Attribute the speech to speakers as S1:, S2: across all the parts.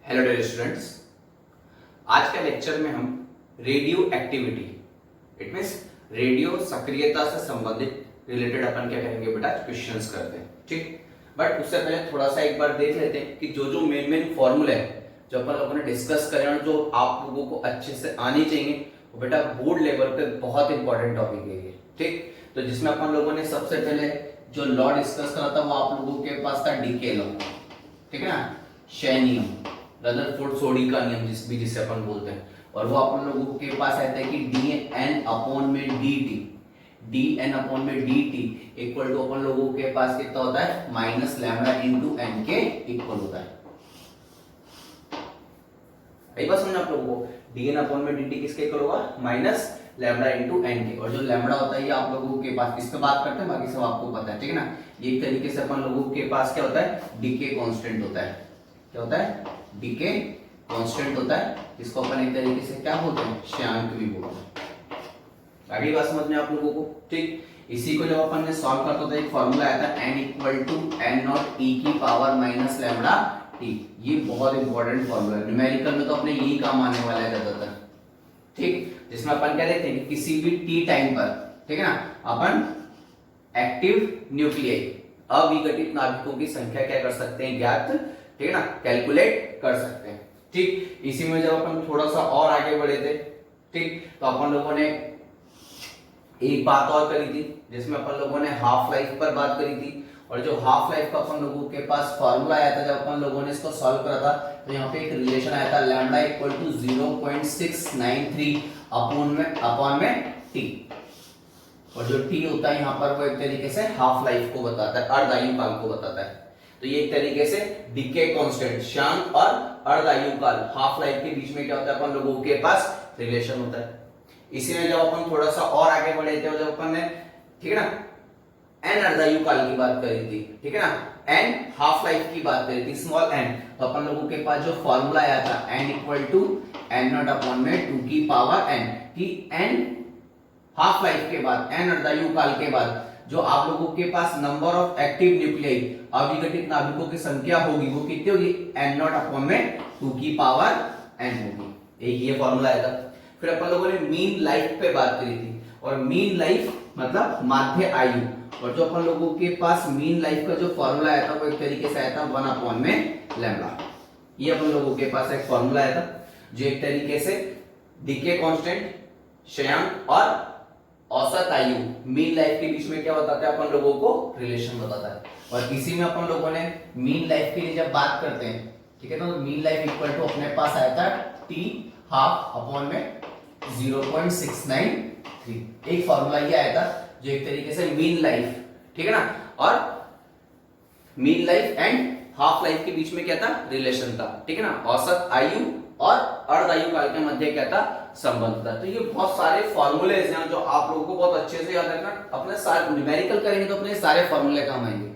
S1: Hello dear students, आज के lecture में हम radio activity it means radio सक्रियता से संबंधित रिलेटेड अपन क्या करेंगे बेटा, क्वेश्चंस करते हैं। ठीक, बट उससे पहले थोड़ा सा एक बार देख लेते हैं कि जो मेन फॉर्मूले हैं जो अपन लोगों ने डिस्कस करे और जो आप लोगों को अच्छे से आने चाहिए, वो बेटा बोर्ड लेवल पे बहुत इंपॉर्टेंट टॉपिक है ये। ठीक, तो जिसमें अपन लोगों ने सबसे पहले जो लॉ डिस्कस करा था वो आप लोगों के पास था डीके लॉ, ठीक है ना, क्षय नियम, रदरफोर्ड सोडी का नियम जिसे अपन बोलते हैं, और वो अपन लोगों के पास आता है कि dn/dt इक्वल टू अपन लोगों के पास कितना होता है, माइनस लैम्डा इंटू एन के इक्वल होता है। एक बात समझना आप लोगों को, dn/dt किसके इक्वल होगा, माइनस लैम्डा इंटू एन के, और जो लैम्डा होता है ये आप लोगों के पास, इस पे बात करते हैं, बाकी सब आपको पता है, ठीक है ना। ये एक तरीके से अपन लोगों के पास क्या होता है, डीके कांस्टेंट होता है। क्या होता है, डीके कांस्टेंट होता है, इसको अपन एक तरीके से क्या बोलते हैं, क्षयांक भी बोलते हैं। अगली बात समझ में आप लोगों को। ठीक, इसी को जब अपन ने सॉल्व करता था एक फार्मूला आया था n equal to n0 e की पावर माइनस लैम्डा t। ये बहुत इंपॉर्टेंट फार्मूला है, न्यूमेरिकल में तो अपने यही काम आने वाला है ज्यादातर। ठीक, जिसमें अपन क्या देखते हैं कि किसी भी t टाइम पर, ठीक है ना, अपन एक्टिव न्यूक्लियाई अविघटित नाभिकों की संख्या क्या कर सकते हैं, ज्ञात, ठीक है ना, कैलकुलेट कर सकते हैं। ठीक, इसी में जब अपन थोड़ा सा और आगे बढ़े थे, ठीक, तो अपन लोगों ने एक बात और करी थी जिसमें अपन लोगों ने हाफ लाइफ पर बात करी थी, और जो हाफ लाइफ का अपन लोगों के पास फॉर्मूला आया था जब अपन लोगों ने इसको सॉल्व करा था, तो यहाँ पे एक रिलेशन आया था लैम्डा इक्वल टू 0.693 अपॉन में टी, और जो टी होता है यहाँ पर वो एक तरीके से हाफ लाइफ को बताता है, अर्धायु काल को बताता है। तो ये एक तरीके से डीके कांस्टेंट, क्षयांक और अर्धायु काल, हाफ लाइफ के बीच में क्या होता है, अपन लोगों के पास रिलेशन होता है। इसी में जब अपन थोड़ा सा और आगे बढ़े थे, जब अपन ने, ठीक है ना, एन अर्धायु काल की बात करी थी, ठीक है ना, एन हाफ लाइफ की बात करी थी, स्मॉल एन, तो अपन लोगों के पास जो फॉर्मूला आया था N equal to n0 upon में 2 की पावर n, कि एन हाफ लाइफ के बाद, एन अर्धायु काल के बाद जो आप लोगों के पास नंबर ऑफ एक्टिव न्यूक्लियाई अविघटित नाभिकों की संख्या होगी वो कितनी होगी, n0 अपॉन में 2 की पावर n होगी। एक ये फॉर्मूला आया था। फिर अपन लोगों ने मीन लाइफ पे बात करी थी, और मीन लाइफ मतलब माध्य आयु, और जो अपन लोगों के पास मीन लाइफ का जो फॉर्मूला आया था वो एक तरीके से आया था 1 अपॉन में लैम्डा। ये अपन लोगों के पास एक फॉर्मूला आया था जो एक तरीके से डीके कांस्टेंट, क्षयांक और औसत आयु, मीन लाइफ के बीच में क्या बताता है, अपन लोगों को रिलेशन बताता है। और इसी में अपन लोगों ने मीन लाइफ के लिए जब बात करते हैं, ठीक है, तो मीन लाइफ इक्वल टू अपने पास आया था टी हाफ अपॉन में 0.693। एक फॉर्मूला ये आया था जो एक तरीके से मीन लाइफ, ठीक है ना, और mean life and half life के बीच में क्या था, रिलेशन था, ठीक है ना, औसत आयु और अर्धायु काल के मध्य क्या था, संबंध था। तो ये बहुत सारे फॉर्मूलेज हैं जो आप लोगों को बहुत अच्छे से याद रखना, अपने सारे न्यूमेरिकल करेंगे तो अपने सारे फॉर्मूले काम आएंगे।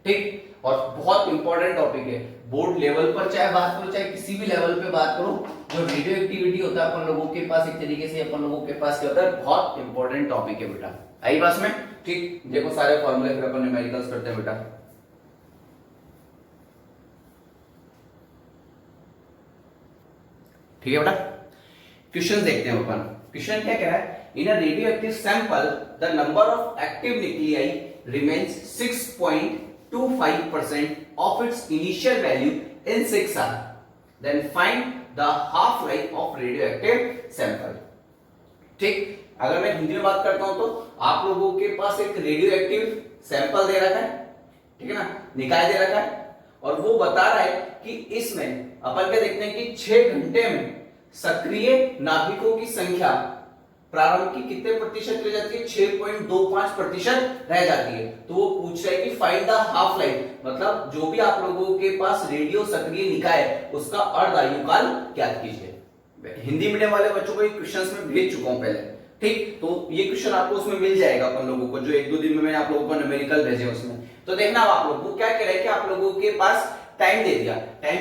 S1: ठीक, और बहुत इंपॉर्टेंट टॉपिक है, बोर्ड लेवल पर चाहे बात करो चाहे किसी भी लेवल पे बात करो, जो रेडियो एक्टिविटी होता है अपन लोगों के पास एक तरीके से अपन लोगों के पास क्या होता है, बहुत इंपॉर्टेंट टॉपिक है बेटा। आई बात में। ठीक, देखो सारे फॉर्मूले फिर अपन न्यूमेरिकल्स करते हैं बेटा। ठीक है बेटा, क्वेश्चन देखते हैं अपन। क्वेश्चन क्या कह रहा है, in a radioactive sample the number of active nuclei remains 6.25% of its initial value in 6 hours, then find the half life of radioactive sample. ठीक, अगर मैं हिंदी में बात करता हूं तो आप लोगों के पास एक रेडियो एक्टिव सैंपल दे रखा है, ठीक है ना, निकाय दे रखा है, और वो बता रहा है कि इसमें अपन क्या देखते हैं कि 6 घंटे में सक्रिय नाभिकों की संख्या प्रारंभ की कितने प्रतिशत रह जाती है, 6.25% रह जाती है। तो वो पूछ रहा है कि फाइंड द हाफ लाइफ, मतलब जो भी आप लोगों के पास रेडियो सक्रिय निकाय है उसका अर्धायु काल ज्ञात कीजिए। हिंदी मीडियम वाले बच्चों को ये क्वेश्चंस में भेज चुका हूं पहले। ठीक, तो ये क्वेश्चन आपको उसमें मिल जाएगा अपन लोगों को, जो 1-2 दिन में मैंने आप लोगों को न्यूमेरिकल भेजे उसमें। तो देखना आप लोग, वो क्या कह रहे हैं कि आप लोगों के पास टाइम दे दिया, टाइम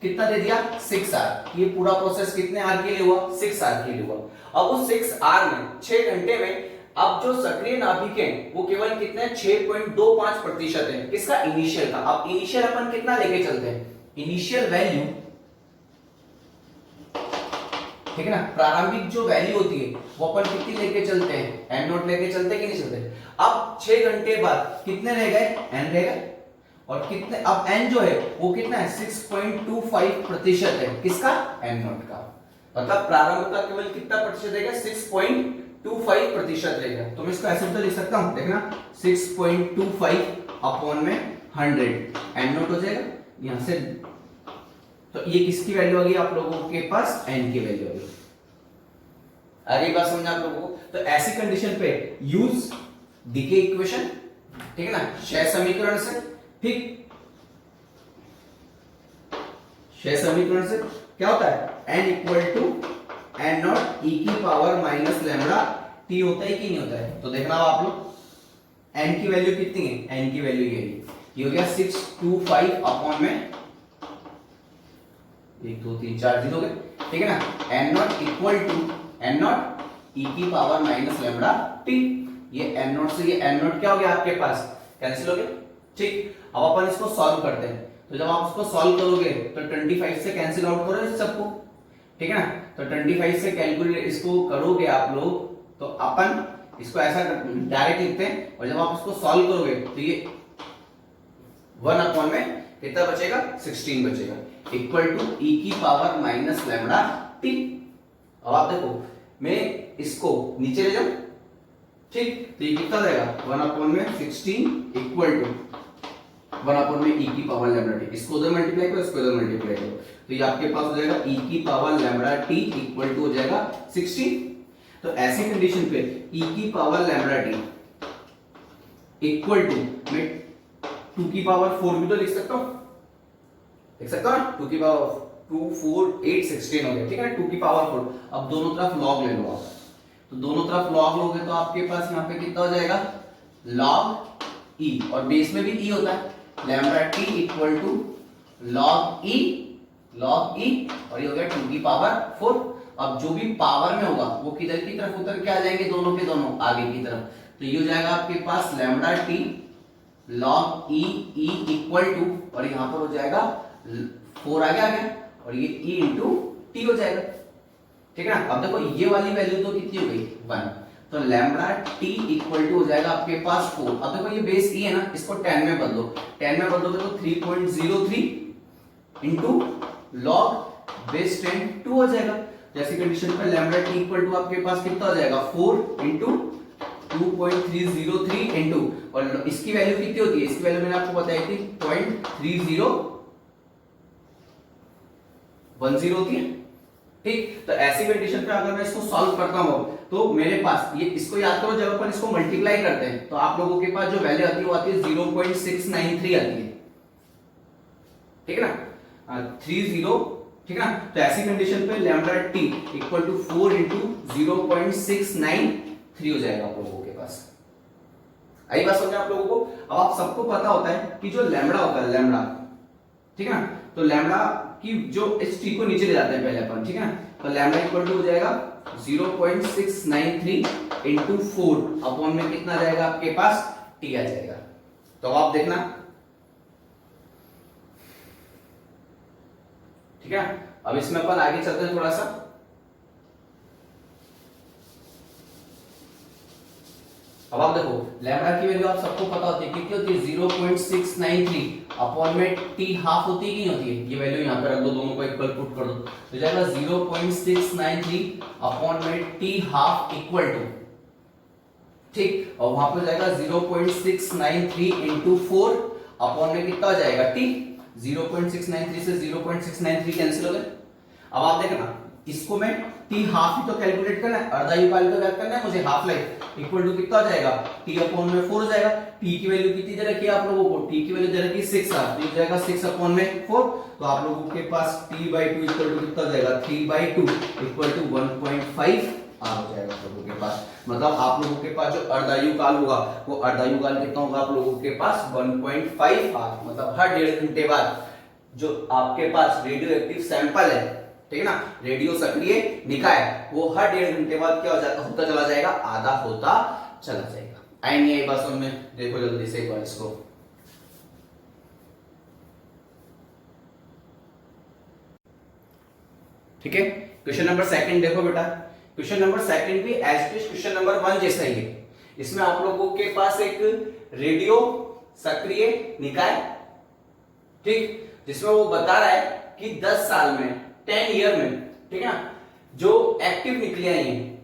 S1: कितना दे दिया, 6 hours। ये पूरा प्रोसेस कितने आवर के लिए हुआ, 6 hours के लिए हुआ। अब उस 6 hours में, 6 घंटे में, अब जो सक्रिय नाभिक हैं वो केवल कितने, 6.25% है, किसका, इनिशियल का। अब इनिशियल अपन कितना लेके चलते हैं, इनिशियल वैल्यू ठीक है ना। प्रारंभिक जो वैल्यू होती है वो अपन कितनी लेके चलते हैं, एन नॉट लेके चलते कि नहीं चलते। अब 6 घंटे बाद कितने रह गए, एन रह गए, और कितने अब एन जो है वो कितना है 6.25% है, किसका, एन नॉट का। मतलब प्रारंभ का केवल कितना प्रतिशत रहेगा, 6.25% रहेगा। तो मैं इसको ऐसे तो लिख सकता हूं, देखना 6.25 अपॉन में 100 एन नॉट हो जाएगा यहां से। तो ये किसकी वैल्यू आ गई आप लोगों के पास, एन की वैल्यू आ गई। अरे बात समझा आप लोगों को। तो ऐसी कंडीशन पे यूज डीके इक्वेशन, ठीक है ना, क्षय समीकरण से, ठीक, क्षय समीकरण से क्या होता है, n equal to N naught E की पावर माइनस लैम्बडा टी होता है कि नहीं होता है। तो देखना आप लोग n की वैल्यू कितनी है, n की वैल्यू ये हो गया 625 अपॉन में 1 2 3 4 जीरो गए, ठीक है ना। N naught equal to N naught E की पावर माइनस लैम्बडा टी। ये एन नॉट से ये एन नॉट क्या हो गया आपके पास, कैंसिल हो गया, ठीक। अब अपन इसको सॉल्व करते हैं। तो जब आप इसको सॉल्व करोगे तो 25 से कैंसिल आउट करो इस सबको, ठीक है ना। तो 25 से कैलकुलेट इसको करोगे आप लोग तो अपन इसको ऐसा डायरेक्ट लिखते हैं, और जब आप इसको सॉल्व करोगे तो ये 1 अपॉन में कितना बचेगा, 16 बचेगा, इक्वल टू ई की पावर माइनस लैम्बडा टी। अब आप देखो मैं इसको नीचे ले जाऊं, ठीक, तो ये कितना जाएगा 1 अपॉन में 16 इक्वल टू 1 अपॉन में ई की पावर लैम्बडा टी। इसको उधर मल्टीप्लाई करो, इसको उधर मल्टीप्लाई करो, तो ये आपके पास हो जाएगा ई की power lambda T equal to हो जाएगा 16। तो ऐसी कंडीशन पे ई की power lambda T equal to मैं 2 की पावर 4 भी तो लिख सकता हूं, लिख सकता हूं ना, 2 की पावर 2 4 8 16 हो गया, ठीक है ना, 2 की पावर 4। अब दोनों तरफ लॉग ले लो आप, तो दोनों तरफ लॉग लोगे तो आपके पास यहाँ पे कितना हो जाएगा, लॉग ई, और बेस में भी ई होता है, lambda T equal to log E, log E, और ये हो गया 2 की पावर 4। अब जो भी पावर में होगा वो किधर की तरफ उतर के आ जाएंगे, दोनों के दोनों आगे की तरफ। तो ये हो जाएगा आपके पास lambda T log E E equal to, और यहां पर हो जाएगा 4 आगे आ गया, और ये ई इंटू टी हो जाएगा, ठीक है ना। अब देखो ये वाली वैल्यू तो कितनी हो गई 1, तो लैम्बडा टी इक्वल टू हो जाएगा आपके पास 4। अब देखो ये बेस ई है ना, इसको 10 में बदलो, 10 में बदलोगे तो 3.03 इंटू लॉग बेस 10 2 हो जाएगा। जैसी कंडीशन पर लैम्बडा टी इक्वल टू आपके पास कितना हो जाएगा 4 इंटू 2.303 इंटू, और इसकी वैल्यू कितनी होती है, इसकी वैल्यू मैंने आपको बताई थी 0.3010 होती है, ठीक। तो ऐसी कंडीशन पे अगर मैं इसको सॉल्व करता हूं तो मेरे पास ये, इसको याद करो जब अपन इसको मल्टीप्लाई करते हैं तो आप लोगों के पास जो वैल्यू आती है वो आती है 0.693 आती है, ठीक है ना, 30, ठीक है ना। तो ऐसी कंडीशन पे lambda T equal to 4 into 0.693 हो जाएगा आप लोगों के पास। आई बात समझे आप लोगों को। अब आप सबको पता होता है कि जो लैम्बडा होता है, लैम्बडा, ठीक है ना, तो लैम्बडा की जो इस टी को नीचे ले जाते हैं पहले अपन, ठीक है ना, तो लैम्बडा इक्वल टू हो जाएगा 0.693 इंटू 4 अपॉन में कितना जाएगा आपके पास, टी आ जाएगा। तो आप देखना, ठीक है। अब इसमें अपन आगे चलते हैं थोड़ा सा। अब आप देखो लैम्बडा की वैल्यू आप सबको पता होती है, कितनी होती है 0.693 अपॉन में टी हाफ होती है कि नहीं होती है, ये वैल्यू यहां पे रख दो, दोनों को इक्वल पुट कर दो, तो जाएगा 0.693 अपॉन में टी हाफ इक्वल टू, ठीक, और वहां पे जाएगा 0.693 इंटू 4 अपॉन में कितना हो जाएगा टी, 0.693 से 0.693 कैंसिल हो गए। अब आप देखना इसको मैं टी हाफ ही तो कैलकुलेट करना है, अर्धायुकाल का ज्ञात करना है मुझे, हाफ लाइफ इक्वल टू कितना हो जाएगा, टी अपॉन में 4 हो जाएगा। टी की वैल्यू कितनी दे रखी है आप लोगों को, टी की वैल्यू दे रखी है 6, तो ये जाएगा 6 अपॉन में 4, तो आप लोगों के पास t/2 इक्वल टू कितना हो जाएगा 3/2 इक्वल टू 1.5 आर हो जाएगा आप लोगों के पास। मतलब आप लोगों के पास जो अर्धायुकाल होगा वो अर्धायुकाल कितना होगा आप लोगों के पास 1.5 आर, मतलब हर 1.5 घंटे बाद जो आपके पास रेडियो एक्टिव सैंपल है, ठीक है ना, रेडियो सक्रिय निकाय, वो हर 1.5 घंटे बाद क्या हो जाता होता चला जाएगा, आधा होता चला जाएगा। आई नहीं आई बात समझ में, देखो जल्दी से एक बार इसको, ठीक है। क्वेश्चन नंबर सेकंड देखो बेटा, क्वेश्चन नंबर सेकंड भी as it is question number 1 जैसा ही है। इसमें आप लोगों के पास एक रेडियो सक्रिय निकाय, ठीक, जिसमें वो बता रहा है कि 10 साल में 10 ईयर में, ठीक है ना, जो एक्टिव न्यूक्लियाई हैं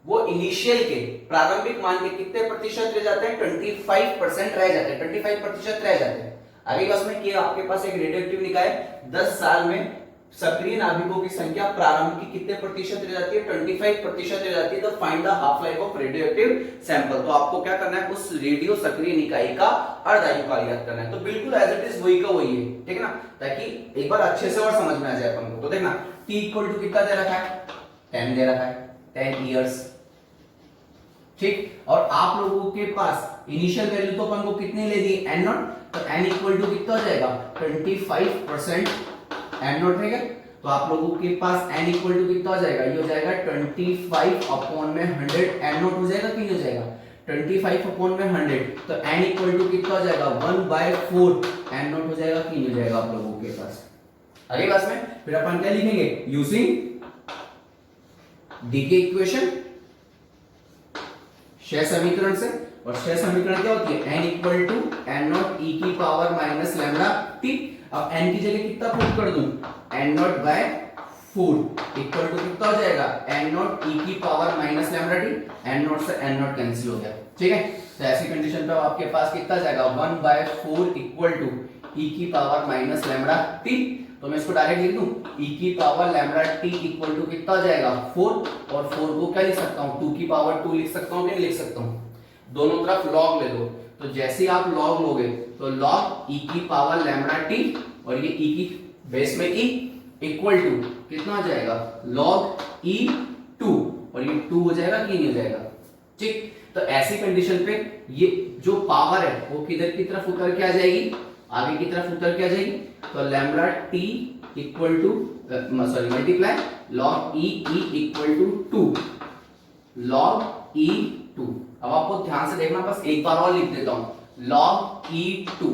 S1: वो इनिशियल के प्रारंभिक मान के कितने प्रतिशत रह जाते हैं, 25% रह जाते हैं, 25% रह जाते हैं। आगे बस में कि आपके पास एक रेडियोएक्टिव निकाय 10 साल में सक्रिय नाभिकों की संख्या प्रारंभ की कितने प्रतिशत रह जाती है, 25% रह जाती है। तो find the half life of radioactive sample. तो आपको क्या करना है, उस रेडियो सक्रिय निकाय का अर्धआयुकाल याद करना है। तो बिल्कुल एज इट इज वही का वही है, ठीक है ना, ताकि एक बार अच्छे से और समझ में आ जाए अपन को। तो देखना t इक्वल टू कितना दे रखा है, 10 दे रखा है, 10 इयर्स, ठीक। और आप लोगों के पास इनिशियल वैल्यू तो अपन को कितने ले दी, n नॉट, तो n इक्वल टू कितना हो जाएगा, 25% n नॉट रहेगा। तो आप लोगों के पास n इक्वल टू कितना हो जाएगा, ये हो जाएगा 25 अपॉन में 100 n नॉट हो जाएगा कि नहीं हो जाएगा, 25 अपॉन में 100, तो n इक्वल टू कितना हो जाएगा, 1/4 n नॉट हो जाएगा कि नहीं हो जाएगा आप लोगों के पास। अगली क्लास में फिर अपन क्या लिखेंगे, यूजिंग डी के इक्वेशन, क्षय समीकरण से। और क्षय समीकरण क्या होती है, n equal to n naught e की पावर माइनस लैम्डा t। अब n की जगह कितना पुट कर दूं, n naught by 4 equal to कितना हो जाएगा, n नॉट e की power minus lambda t, n naught से n नॉट कैंसिल हो गया, ठीक है। तो ऐसी कंडीशन पे आपके पास कितना जाएगा, 1/4 इक्वल टू e की पावर माइनस लैम्डा t। तो मैं इसको डायरेक्ट लिख दूं, e की power lambda t equal to कितना हो जाएगा, 4, और 4 को क्या लिख सकता हूं, 2 की पावर 2 लिख सकता हूं कि नहीं लिख सकता हूं, दोनों तरफ log ले दो। तो जैसे ही आप log लोगे तो log e की पावर लैम्डा t, और ये e की बेस में e इक्वल टू कितना हो जाएगा, log e2, और ये 2 हो जाएगा कि नहीं हो जाएगा, ठीक। तो ऐसी कंडीशन पे ये जो पावर है वो किधर की तरफ उतर के आ जाएगी, आगे की तरफ उतर के आ जाएगी। तो lambda t equal to sorry multiply log e equal to 2 log e2। अब आपको ध्यान से देखना, बस एक बार और लिख देता हूं, log e2।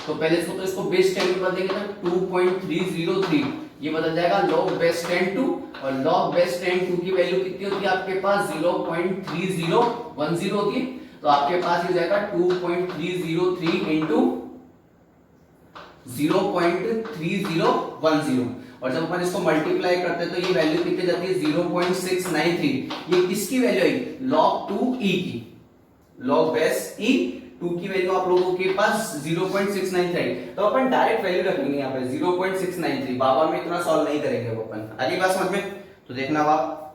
S1: तो पहले इसको तो इसको बेस 10 में बदलेंगे तो 2.303, ये बदल जाएगा log बेस 10 2, और log बेस 10 2 की वैल्यू कितनी होती है आपके पास, 0.3010 होती है। तो आपके पास ये जाएगा 2.303 इंटू 0.3010, और जब अपन इसको मल्टीप्लाई करते हैं तो ये वैल्यू कितनी जाती है, 0.693। ये किसकी वैल्यू आई, log 2e की, log बेस e 2 की वैल्यू आप लोगों के पास 0.693। तो अपन डायरेक्ट वैल्यू रखेंगे यहाँ पे 0.693, बाबा में इतना सॉल्व नहीं करेंगे वो अपन। अगली बात समझ में, तो देखना आप,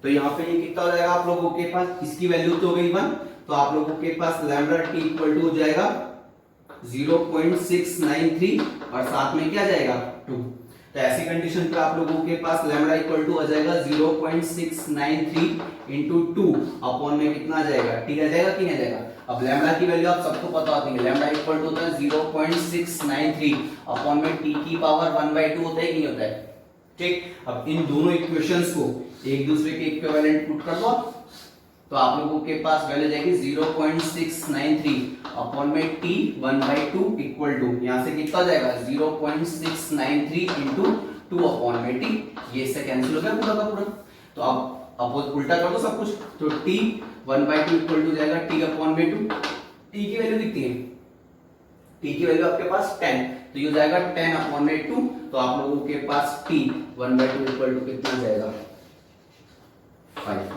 S1: तो यहाँ पे ये कितना हो जाएगा आप लोगों के पास, इसकी वैल्यू तो हो गई 1, तो आप लोगों के पास लैम्डा t इक्वल टू हो जाएगा 0.693, और साथ में क्या जाएगा 2। तो ऐसी कंडीशन पे आप लोगों के पास लैम्डा इक्वल टू आ जाएगा 0.693 इंटू 2 अपॉन में कितना आ जाएगा, t आ जाएगा कि नहीं आ जाएगा। अब लैम्डा की वैल्यू आप सबको पता होती है, लैम्डा इक्वल टू होता है 0.693 अपॉन में t की पावर 1/2 होता है कि नहीं होता है, ठीक। अब इन दोनों इक्वेशंस को एक दूसरे के इक्विवेलेंट पुट कर दो, तो आप लोगों के पास वैल्यू जाएगी 0.693 अपॉन में t 1/2 इक्वल टू, यहां से कितना जाएगा 0.693 इंटू 2 अपॉन में t, ये इससे कैंसिल हो गया पूरा का पूरा। तो अब उल्टा कर दो सब कुछ, तो t 1/2 इक्वल टू जाएगा t अपॉन में 2, t की वैल्यू दिखती है, t की वैल्यू आपके पास 10, तो ये हो जाएगा 10 अपॉन में 2। तो आप लोगों के पास t 1/2 इक्वल टू कितना जाएगा, 5।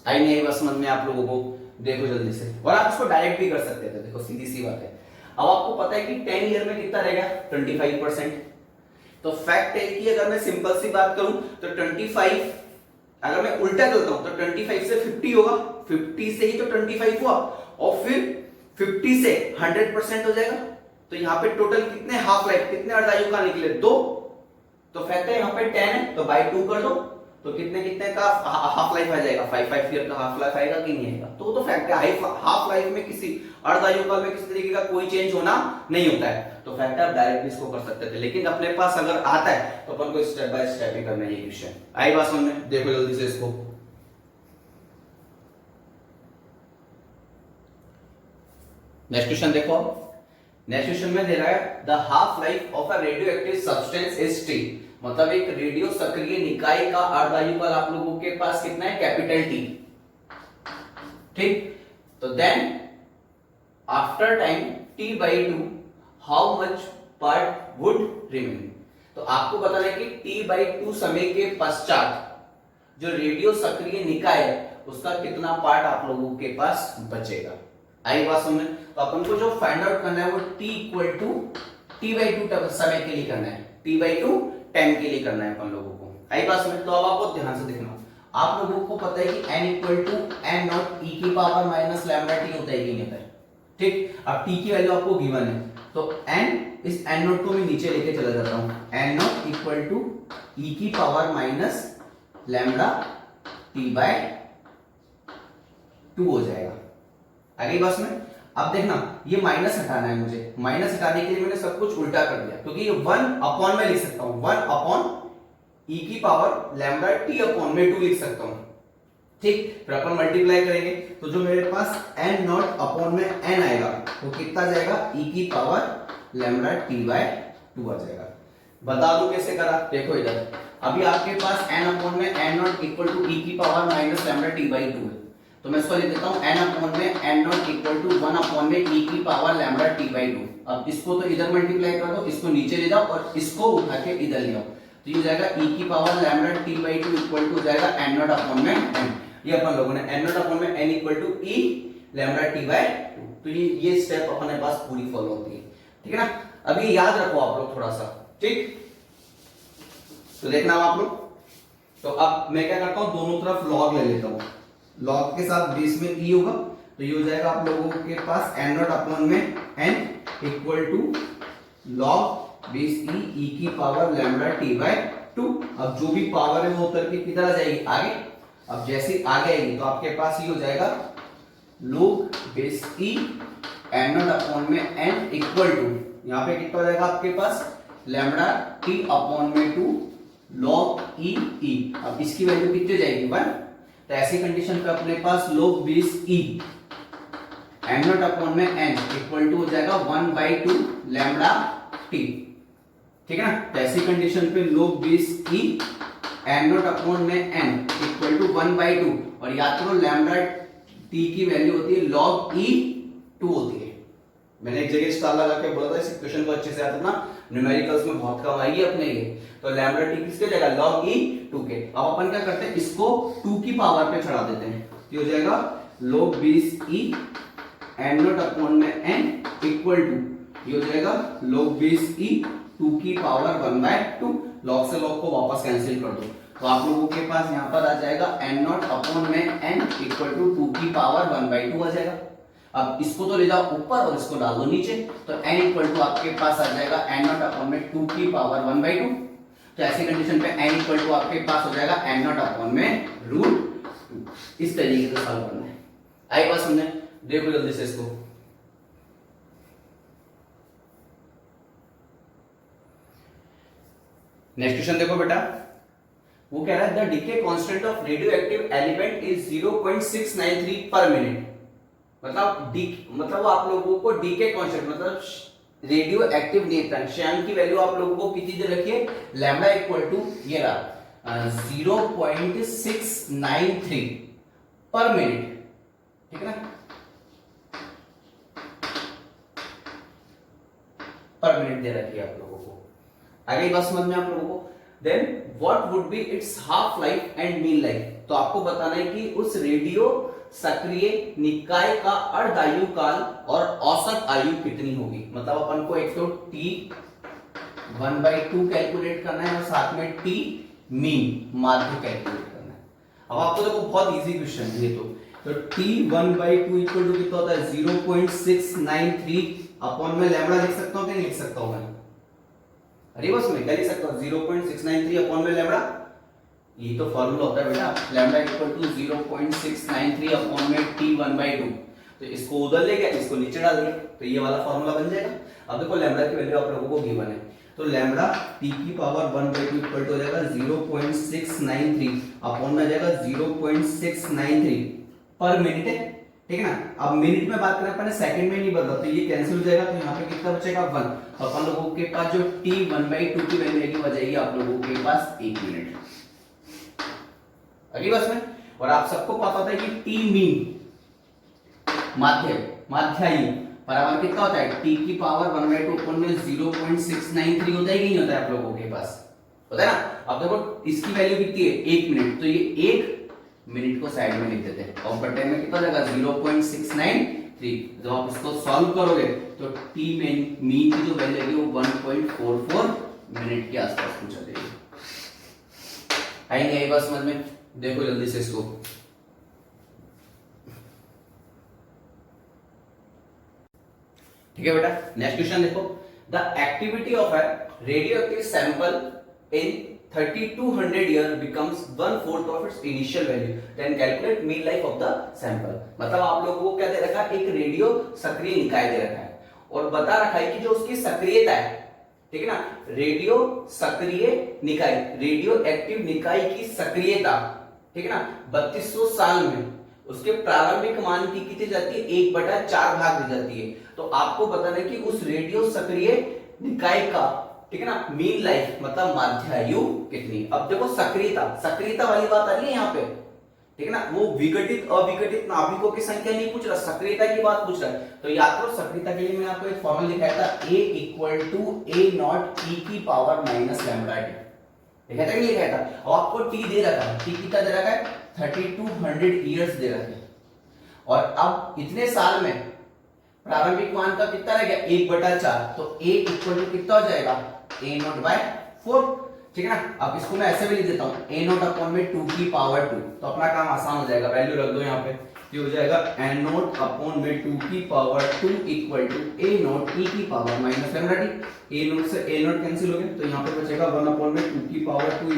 S1: आई नहीं बस समझ में आप लोगों को, देखो जल्दी से, और आप इसको डायरेक्ट भी कर सकते थे, देखो सीधी सी बात है। अब आपको पता है कि 10 ईयर में कितना रहेगा, 25%। तो फैक्ट है कि अगर मैं सिंपल सी बात करूं तो 25, अगर मैं उल्टा करता हूं तो 25 से 50 होगा, 50 से ही तो 25 हुआ, और फिर 50 से 100% हो जाएगा। तो यहाँ पे टोटल कितने हाफ लाइफ, कितने अर्धायु का निकले, 2। तो फैक्ट है यहाँ पे 10 है, तो बाय 2 कर दो, तो कितने कितने का हाफ लाइफ आ जाएगा, 5 ईयर का हाफ लाइफ आएगा कि नहीं आएगा। तो फैक्ट है हाफ लाइफ में किसी अर्धायुकाल में किसी तरीके का कोई चेंज होना नहीं होता है। तो फैक्ट है आप डायरेक्टली इसको कर सकते थे, लेकिन अपने पास अगर आता है तो अपन को स्टेप बाय स्टेप ही करना है ये क्वेश्चन। आई बात समझ में, देखो जल्दी से इसको। नेक्स्ट क्वेश्चन देखो, नेक्स्ट क्वेश्चन में दे रहा है the half life of a radio active substance is T, मतलब एक रेडियो सक्रिय निकाय का अर्धायुकाल आप लोगों के पास कितना है, कैपिटल टी। ठीक, तो then after time t by two how much part would remain. तो आपको बताना है कि टी बाई टू समय के पश्चात जो रेडियो सक्रिय निकाय है उसका कितना पार्ट आप लोगों के पास बचेगा। आई बात समझ। तो अपन को जो फाइंड आउट करना है वो t equal to t by two समय के लिए करना है, टी बाई टू टाइम के लिए करना है अपन लोगों को। आई बात समझ। तो अब आपको ध्यान से देखना, आप लोगों को पता है कि n equal to N naught E की पावर माइनस लैम्डा टी होता है कि नहीं होता है। ठीक, अब टी की वैल्यू आपको गिवन है, तो n, इस n नॉट को मैं नीचे लेके चला जाता हूं, n naught equal to e की power minus lambda t by 2 हो जाएगा। आगे बस में अब देखना, ये माइनस हटाना है मुझे, माइनस हटाने के लिए मैंने सब कुछ उल्टा कर दिया, क्योंकि ये 1 अपॉन में लिख सकता हूं, 1 अपॉन ई की पावर लैम्डा टी अपॉन में 2 लिख सकता हूं। ठीक, फिर अपन मल्टीप्लाई करेंगे तो जो मेरे पास n नॉट अपॉन में n आएगा वो कितना जाएगा, e की पावर लैम्डा t बाय 2 आ जाएगा। बता दूं कैसे करा, देखो इधर अभी आपके पास n अपॉन में n naught equal to e की power minus lambda t by 2 है, तो मैं इसको लिख देता हूं n अपॉन में n naught equal to 1 upon में e की पावर लैम्डा t बाय 2। अब इसको तो इधर मल्टीप्लाई कर दो, इसको नीचे ले जाओ और इसको उठा के इधर ले आओ, तो ये हो जाएगा e की power lambda t by 2 equal to हो जाएगा n नॉट अपॉन में n। ये अपन लोगों ने n नॉट अपॉन में n equal to e lambda t by 2, तो ये स्टेप अपने पास पूरी फॉलो होती है। ठीक है ना, अभी याद रखो आप लोग थोड़ा सा। ठीक, तो देखना आप लोग, तो अब मैं क्या करता हूं, दोनों तरफ लॉग ले लेता हूं, लॉग के साथ बेस में e होगा, तो ये हो जाएगा आप लोगों के पास n नॉट अपॉन में n equal to log base e की पावर लैम्डा t बाय 2। अब जो भी पावर है वो उतर के किधर आ जाएगी, आगे। अब जैसे आगे आएगी तो आपके पास ये हो जाएगा log base e n naught upon में n इक्वल टू, यहाँ पे कितना हो जाएगा आपके पास, लैम्डा t अपॉन में 2 log e e। अब इसकी वैल्यू कितनी हो जाएगी, 1। तो ऐसी कंडीशन पे अपने पास log base e n naught upon में n इक्वल टू हो जाएगा 1/2 लैम्डा t। ठीक है ना, तो ऐसी कंडीशन पे log base e n naught upon में n इक्वल टू 1/2, और याद करो लैम्डा t की वैल्यू होती है log e 2 होती है। मैंने एक जगह स्टार लगा के बोला था, इस क्वेश्चन को अच्छे से याद रखना, न्यूमेरिकल्स में बहुत काम आएगी अपने ये। तो लैम्डा t किसके जगह, log e 2 के। अब अपन क्या करते हैं, इसको 2 की पावर पे चढ़ा देते हैं, तो हो जाएगा log base e n naught upon में n इक्वल टू, ये हो जाएगा log बेस e 2 की पावर 1/2। लॉग से लॉग को वापस कैंसिल कर दो, तो आप लोगों के पास यहाँ पर आ जाएगा n नॉट अपॉन में n इक्वल टू 2 की पावर 1/2 आ जाएगा। अब इसको तो ले जाओ ऊपर और इसको डाल दो नीचे, तो n इक्वल टू आपके पास आ जाएगा n नॉट अपॉन में 2 की पावर 1/2। तो ऐसी कंडीशन पे n इक्वल टू आपके पास हो जाएगा n नॉट अपॉन में √2। इस तरीके से सॉल्व करना है। आई बात समझे, देखो जल्दी से इसको। नेक्स्ट क्वेश्चन देखो बेटा, वो कह रहा है the decay constant of radio active element is 0.693 पर मिनट। मतलब वो आप लोगों को डीके कांस्टेंट मतलब रेडियो एक्टिव नियतांक श्यान की वैल्यू आप लोगों को कितनी दे रखी है, लैम्डा इक्वल टू ये रहा 0.693 पर मिनट। ठीक है ना, पर मिनट दे रखी है आप लोगों को। आगे बात समझ में आप लोगों को, then what would be its half life and mean life. तो आपको बताना है कि उस रेडियो सक्रिय निकाय का अर्धायु काल और औसत आयु कितनी होगी। मतलब अपन को एक तो t 1/2 कैलकुलेट करना है और साथ में t मीन माध्य कैलकुलेट करना है। अब आपको देखो बहुत इजी क्वेश्चन है ये तो t 1/2 इक्वल टू कितना होता है 0.693 अपॉन में लैम्डा लिख सकता हूं कि नहीं लिख सकता हूं मैं, अरे बस मैं क्या लिख सकता हूं 0.693 अपॉन में लैम्डा, ये तो फॉर्मूला होता है बेटा, लैम्डा इक्वल टू 0.693 अपॉन में t 1/2। तो इसको उधर ले गया, इसको नीचे डाल दिया, तो ये वाला फॉर्मूला बन जाएगा। अब देखो लैम्डा की वैल्यू आप लोगों को गिवन है, तो लैम्डा t की पावर 1/2 इक्वल टू हो जाएगा 0.693 अपॉन में आ जाएगा 0.693 पर मिनट है। ठीक है ना। अब मिनट में बात करें अपन ने सेकंड में नहीं बदला, तो ये कैंसिल हो जाएगा, तो यहाँ पे कितना बचेगा 1। तो अपन लोगों के पास जो t 1/2 की वैल्यू आएगी वो जाएगी आप लोगों के पास 1 मिनट। अगली बस में, और आप सबको पता होता है कि टी मीन माध्यायु बराबर कितना होता है, t की पावर 1/2 अपन में 0.693 होता है कि नहीं होता है आप लोगों के पास, होता है ना। अब देखो इसकी वैल्यू कितनी है 1 मिनट, तो ये 1 मिनट को साइड में लिख देते हैं और बटे में कितना जाएगा 0.693। जब आप इसको सॉल्व करोगे तो टी मीन की जो वैल्यू है वो 1.44 मिनट के आसपास पूछा जाएगी। आएंगे ये बात समझ में, देखो जल्दी से इसको। ठीक है बेटा, नेक्स्ट क्वेश्चन देखो। The activity of a radioactive sample in 3200 year becomes 1/4 of its initial value, then calculate mean life of the sample। मतलब आप लोगों को क्या दे रखा है, एक रेडियो सक्रिय निकाय दे रखा है और बता रखा है कि जो उसकी सक्रियता है, ठीक है ना, रेडियो सक्रिय निकाय, रेडियो एक्टिव निकाय की सक्रियता, ठीक है ना, 3200 साल में उसके प्रारंभिक मान की कितनी जाती है 1/4 भाग दी जाती है। तो आपको बताना है कि उस रेडियो सक्रिय निकाय का, ठीक है ना, मीन लाइफ मतलब माध्यायु कितनी। अब देखो सक्रियता वाली बात आ रही है यहाँ पे, ठीक है ना, वो विघटित अविघटित नाभिकों की संख्या नहीं पूछ रहा, सक्रियता की बात पूछ रहा है। तो याद करो सक्रियता के लिए मैंने आपको एक फॉर्मूला दिखाया था, A = A0 e की पावर माइनस लैम्बडा टी, लिखा था कि नहीं लिखा था। अब आपको टी दे रखा है, टी कितना दे रखा है 3200 ईयर्स दे रखे हैं, और अब इतने साल में प्रारंभिक मान का कितना रह गया 1/4, तो A = कितना हो जाएगा A0/4, ठीक है ना। अब इसको मैं ऐसे भी लिख देता हूं A0/2 की पावर 2, तो अपना काम आसान हो जाएगा, वैल्यू रख दो यहाँ पे, ये हो जाएगा A0/2 की पावर 2 = A0 e की power minus lambda T. A0 से A0 कैंसिल हो गया, तो यहाँ पे बचेगा 1/2 की पावर 2 = e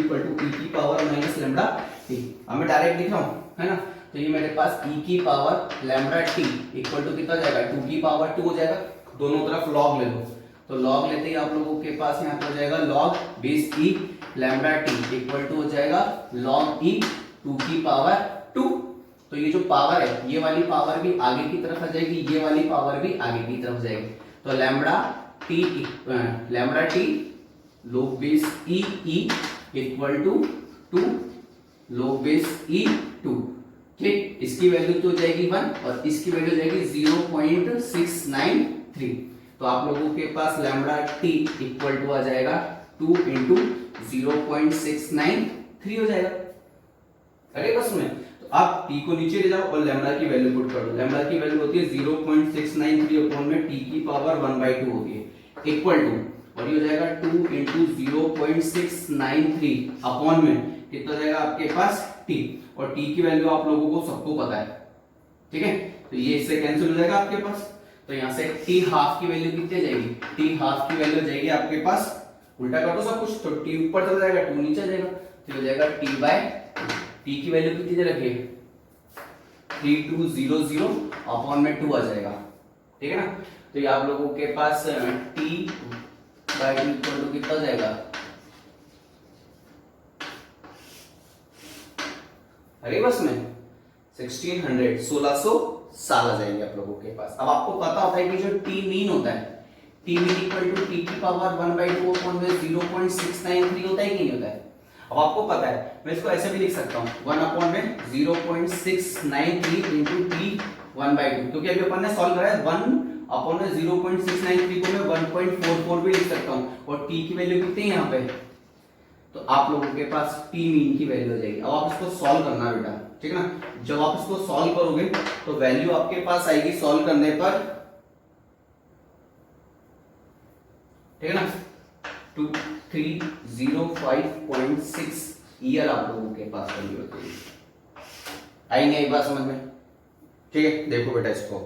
S1: की पावर माइनस लैम्बडा टी। अब मैं डायरेक्ट लिख रहा हूँ, है ना, तो ये मेरे पास e की power lambda T equal to कितना जाएगा 2 की पावर 2 हो जाएगा, दोनों तरफ लॉग ले लो, तो लॉग लेते ही आप लोगों के पास यहाँ पे हो जाएगा log 20 e lambda T equal to हो जाएगा log e 2 की पावर 2। तो ये जो पावर है ये वाली पावर भी आगे की तरफ आ जाएगी, ये वाली पावर भी आगे की तरफ जाएगी, तो lambda t log 20 e equal to 2 log 20 e 2, ठीक। इसकी वैल्यू तो हो जाएगी 1 और इसकी वैल्यू हो जाएगी 0.693। तो आप लोगों के पास लैम्बडा टी इक्वल टू आ जाएगा 2 × 0.693 हो जाएगा। अरे बस में तो आप टी को नीचे ले जाओ और लैम्बडा की वैल्यू पुट कर दो। लैम्बडा की वैल्यू होती है 0.693 अपॉन में टी की पावर 1/2 होती है इक्वल टू, और ये हो जाएगा 2 × 0.693 अपॉन में कितना हो जाएगा आपके पास टी, और टी की वैल्यू आप लोगों को सबको पता है, ठीक है, तो ये इससे कैंसिल हो जाएगा आपके पास। तो यहाँ से टी हाफ की वैल्यू कितनी जाएगी, टी हाफ की वैल्यू जाएगी आपके पास, उल्टा कर दो सब कुछ, तो टी ऊपर चला जाएगा 2 नीचे जाएगा, तो हो जाएगा टी की वैल्यू कितनी दे रखी है 3200 अपॉन में 2 आ जाएगा, ठीक है ना। तो ये आप लोगों के पास टी बाय 2 इक्वल टू कितना जाएगा, अरे बस में 1600 साल आ जाएंगे आप लोगों के पास। अब आपको पता होता है कि जो टी मीन होता है, t mean equal to t की पावर 1/2 अपॉन में 0.693 होता है कि नहीं होता है। अब आपको पता है मैं इसको ऐसे भी लिख सकता हूँ 1 अपॉन में 0.693 इंटू टी 1/2, क्योंकि अभी अपन ने सॉल्व करा है 1 अपॉन में 0.693 को मैं 1.44 भी लिख सकता हूँ, और टी की वैल्यू कितनी है यहाँ पे, तो आप लोगों के पास टी मीन की वैल्यू हो जाएगी। अब आप इसको सॉल्व करना बेटा, ठीक है ना। जब आप इसको सॉल्व करोगे तो वैल्यू आपके पास आएगी सॉल्व करने पर, ठीक है ना, 2305.6 ईयर आप लोगों के पास वैल्यू होती है। आएंगे एक बात समझ में, ठीक है। देखो बेटा इसको